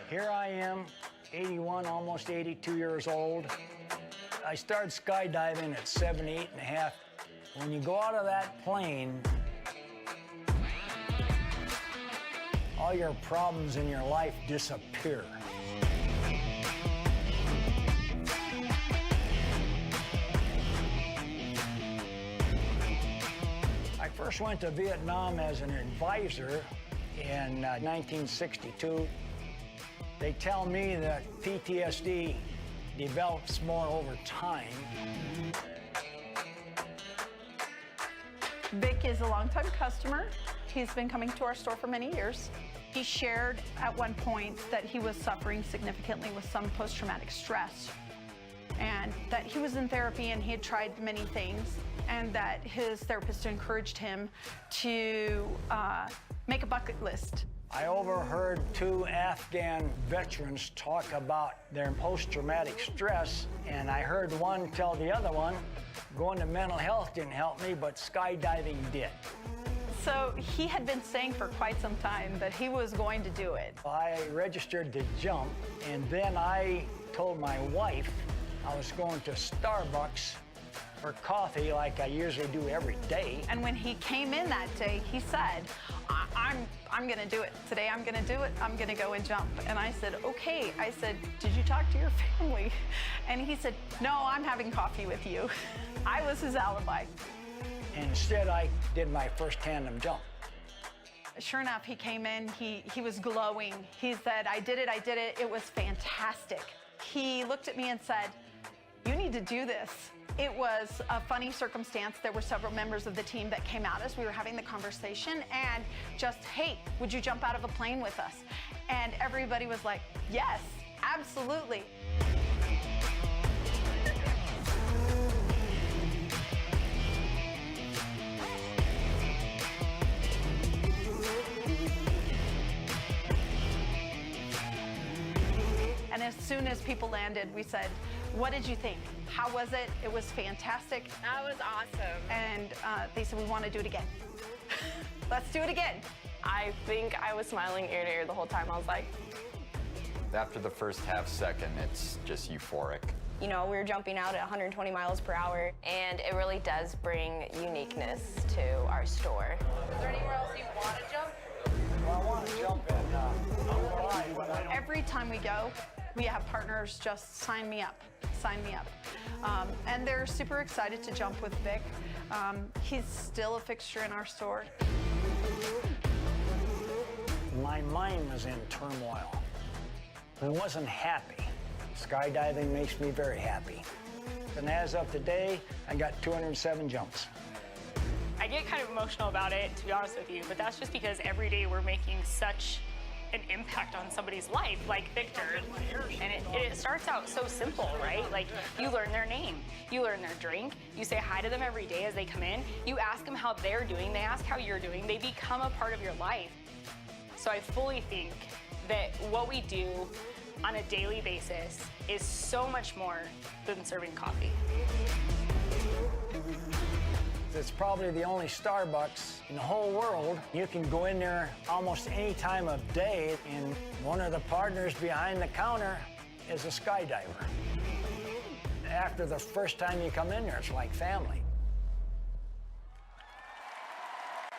Here I am, 81, almost 82 years old. I started skydiving at 78 and a half. When you go out of that plane, all your problems in your life disappear. I first went to Vietnam as an advisor in 1962. They tell me that PTSD develops more over time. Vic is a longtime customer. He's been coming to our store for many years. He shared at one point that he was suffering significantly with some post-traumatic stress, and that he was in therapy and he had tried many things, and that his therapist encouraged him to make a bucket list. I overheard 2 Afghan veterans talk about their post-traumatic stress, and I heard one tell the other one, going to mental health didn't help me, but skydiving did. So he had been saying for quite some time that he was going to do it. I registered to jump, and then I told my wife I was going to Starbucks for coffee like I usually do every day. And when he came in that day, he said, I'm going to do it. Today I'm going to do it. I'm going to go and jump. And I said, okay. I said, did you talk to your family? And he said, no, I'm having coffee with you. I was his alibi. And instead, I did my first tandem jump. Sure enough, he came in, he was glowing. He said, I did it, it was fantastic. He looked at me and said, you need to do this. It was a funny circumstance. There were several members of the team that came out as we were having the conversation and just, hey, would you jump out of a plane with us? And everybody was like, yes, absolutely. And as soon as people landed, we said, what did you think? How was it? It was fantastic. That was awesome. And they said, we want to do it again. Let's do it again. I think I was smiling ear to ear the whole time. I was like... After the first half second, it's just euphoric. You know, we were jumping out at 120 miles per hour, and it really does bring uniqueness to our store. Is there anywhere else you want to jump? Well, I want to jump in Hawaii, but I don't. Every time we go, we have partners just sign me up, sign me up. And they're super excited to jump with Vic. He's still a fixture in our store. My mind was in turmoil. I wasn't happy. Skydiving makes me very happy. And as of today, I got 207 jumps. I get kind of emotional about it, to be honest with you, but that's just because every day we're making such an impact on somebody's life, like Victor. And it starts out so simple, right? Like, you learn their name, you learn their drink, you say hi to them every day as they come in, you ask them how they're doing, they ask how you're doing, they become a part of your life. So I fully think that what we do on a daily basis is so much more than serving coffee. It's probably the only Starbucks in the whole world. You can go in there almost any time of day, and one of the partners behind the counter is a skydiver. After the first time you come in there, it's like family.